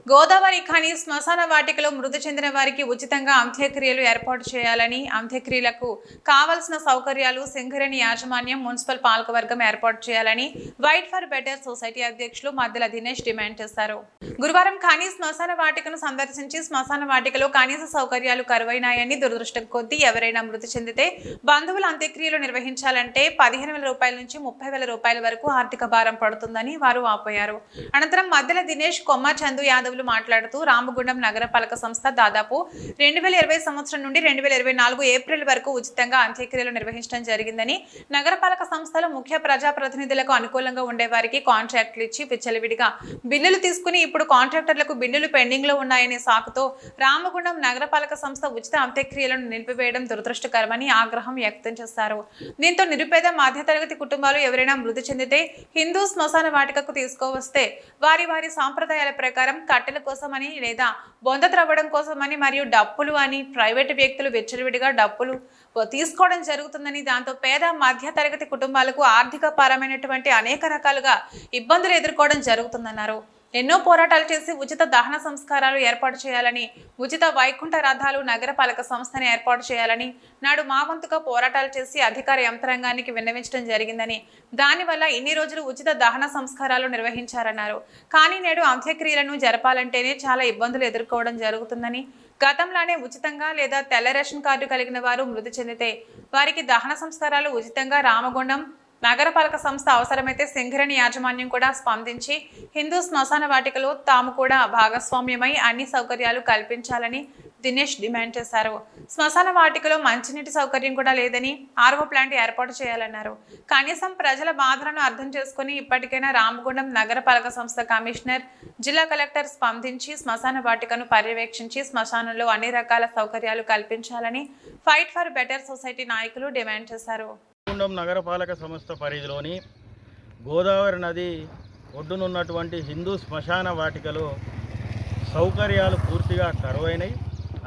గోదావరి ఖని శ్మశాన వాటికలో మృతి చెందిన వారికి ఉచితంగా అంత్యక్రియలు ఏర్పాటు చేయాలని, అంత్యక్రియలకు కావలసిన సౌకర్యాలు సింగరేణి యాజమాన్యం, మున్సిపల్ పాలకవర్గం ఏర్పాటు చేయాలని వైట్ ఫర్ బెటర్ సొసైటీ అధ్యక్షులు మద్దెల దినేష్ డిమాండ్ చేశారు. గురువారం ఖని శ్మశాన వాటికను సందర్శించి శ్మశాన వాటికలో కనీస సౌకర్యాలు కరువైనాయని, దురదృష్టం కొద్దీ ఎవరైనా మృతి చెందితే బంధువుల అంత్యక్రియలు నిర్వహించాలంటే 15,000 రూపాయల నుంచి 30,000 రూపాయల వరకు ఆర్థిక భారం పడుతుందని వారు ఆపోయారు. అనంతరం మద్దెల దినేష్, కొమ్మ చందు యాదవ్ మాట్లాడుతూ రామగుండం నగరపాలక సంస్థ దాదాపు 2020 సంవత్సరం నుండి 2024 ఏప్రిల్ వరకు ఉచితంగా అంత్యక్రియలు నిర్వహించడం జరిగిందని, నగరపాలక సంస్థలో ముఖ్య ప్రజాప్రతినిధులకు అనుకూలంగా ఉండేవారికి కాంట్రాక్టులు ఇచ్చి విచ్చలవిడిగా బిల్లులు తీసుకుని ఇప్పుడు కాంట్రాక్టర్లకు బిల్లులు పెండింగ్ లో ఉన్నాయనే సాకుతో రామగుండం నగరపాలక సంస్థ ఉచిత అంత్యక్రియలను నిలిపివేయడం దురదృష్టకరమని ఆగ్రహం వ్యక్తం చేశారు. దీంతో నిరుపేద మధ్యతరగతి కుటుంబాలు ఎవరైనా మృతి చెందితే హిందూ శ్మశాన వాటికకు తీసుకువస్తే వారి సాంప్రదాయాల ప్రకారం కట్టెల కోసమని లేదా బొంద త్రవ్వడం కోసమని మరియు డప్పులు అని ప్రైవేటు వ్యక్తులు విచ్చలవిడిగా డప్పులు తీసుకోవడం జరుగుతుందని, దాంతో పేద మధ్య తరగతి కుటుంబాలకు ఆర్థిక పరమైనటువంటి అనేక రకాలుగా ఇబ్బందులు ఎదుర్కోవడం జరుగుతుందన్నారు. ఎన్నో పోరాటాలు చేసి ఉచిత దహన సంస్కారాలు ఏర్పాటు చేయాలని, ఉచిత వైకుంఠ రథాలు నగరపాలక సంస్థని ఏర్పాటు చేయాలని నాడు మా వంతుగా పోరాటాలు చేసి అధికార యంత్రాంగానికి విన్నవించడం జరిగిందని, దానివల్ల ఇన్ని రోజులు ఉచిత దహన సంస్కారాలు నిర్వహించారన్నారు. కానీ నేడు అంత్యక్రియలను జరపాలంటేనే చాలా ఇబ్బందులు ఎదుర్కోవడం జరుగుతుందని, గతంలోనే ఉచితంగా లేదా తెల్ల రేషన్ కార్డు కలిగిన వారు మృతి చెందితే వారికి దహన సంస్కారాలు ఉచితంగా రామగుండం నగరపాలక సంస్థ అవసరమైతే సింగరేణి యాజమాన్యం కూడా స్పందించి హిందూ శ్మశాన వాటికలో తాము కూడా భాగస్వామ్యమై అన్ని సౌకర్యాలు కల్పించాలని దినేష్ డిమాండ్ చేశారు. శ్మశాన వాటికలో మంచినీటి సౌకర్యం కూడా లేదని, ఆర్ఓ ప్లాంట్ ఏర్పాటు చేయాలన్నారు. కనీసం ప్రజల బాధలను అర్థం చేసుకుని ఇప్పటికైనా రామగుండం నగరపాలక సంస్థ కమిషనర్, జిల్లా కలెక్టర్ స్పందించి శ్మశాన వాటికను పర్యవేక్షించి శ్మశానంలో అన్ని రకాల సౌకర్యాలు కల్పించాలని ఫైట్ ఫర్ బెటర్ సొసైటీ నాయకులు డిమాండ్ చేశారు. రామగుండం నగరపాలక సంస్థ పరిధిలోని గోదావరి నది ఒడ్డునున్నటువంటి హిందూ శ్మశాన వాటికలో సౌకర్యాలు పూర్తిగా కరువైనవి.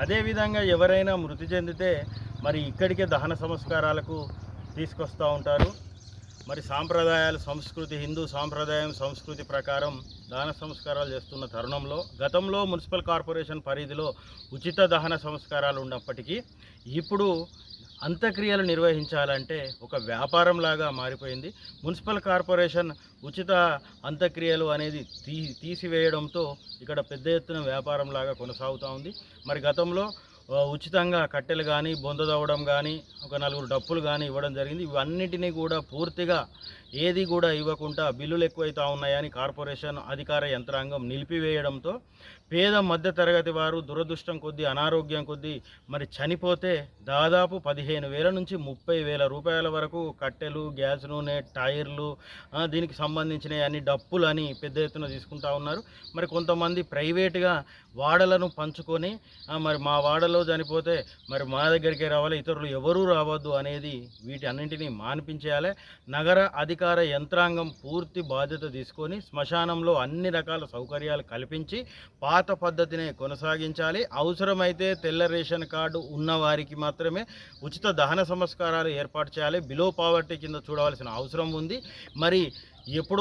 అదేవిధంగా ఎవరైనా మృతి చెందితే మరి ఇక్కడికే దహన సంస్కారాలకు తీసుకొస్తూ ఉంటారు. మరి సాంప్రదాయాలు, సంస్కృతి, హిందూ సాంప్రదాయం సంస్కృతి ప్రకారం దహన సంస్కారాలు చేస్తున్న తరుణంలో గతంలో మున్సిపల్ కార్పొరేషన్ పరిధిలో ఉచిత దహన సంస్కారాలు ఉన్నప్పటికీ ఇప్పుడు అంత్యక్రియలు నిర్వహించాలంటే ఒక వ్యాపారంలాగా మారిపోయింది. మున్సిపల్ కార్పొరేషన్ ఉచిత అంత్యక్రియలు అనేది తీసివేయడంతో ఇక్కడ పెద్ద ఎత్తున వ్యాపారంలాగా కొనసాగుతూ ఉంది. మరి గతంలో ఉచితంగా కట్టెలు కానీ, బొంద తవ్వడం కానీ, ఒక 4 డప్పులు కానీ ఇవ్వడం జరిగింది. ఇవన్నిటినీ కూడా పూర్తిగా ఏది కూడా ఇవ్వకుండా బిల్లులు ఎక్కువైతా ఉన్నాయని కార్పొరేషన్ అధికార యంత్రాంగం నిలిపివేయడంతో పేద మధ్య తరగతి వారు దురదృష్టం కొద్దీ, అనారోగ్యం కొద్దీ మరి చనిపోతే దాదాపు 15,000 నుంచి 30,000 రూపాయల వరకు కట్టెలు, గ్యాస్ నూనె, టైర్లు, దీనికి సంబంధించిన అన్ని డప్పులు అని పెద్ద ఎత్తున తీసుకుంటా ఉన్నారు. మరి కొంతమంది ప్రైవేట్గా వాడలను పంచుకొని మరి మా వాడలో చనిపోతే మరి మా దగ్గరికే రావాలి, ఇతరులు ఎవరూ రావద్దు అనేది వీటి అన్నింటినీ మాన్పించేయాలి. నగర అధికార యంత్రాంగం పూర్తి బాధ్యత తీసుకొని శ్మశానంలో అన్ని రకాల సౌకర్యాలు కల్పించి పాత పద్ధతినే కొనసాగించాలి. అవసరమైతే తెల్ల రేషన్ కార్డు ఉన్న వారికి మాత్రమే ఉచిత దహన సంస్కారాలు ఏర్పాటు చేయాలి. బిలో పావర్టీ కింద చూడవలసిన అవసరం ఉంది. మరి ఎప్పుడో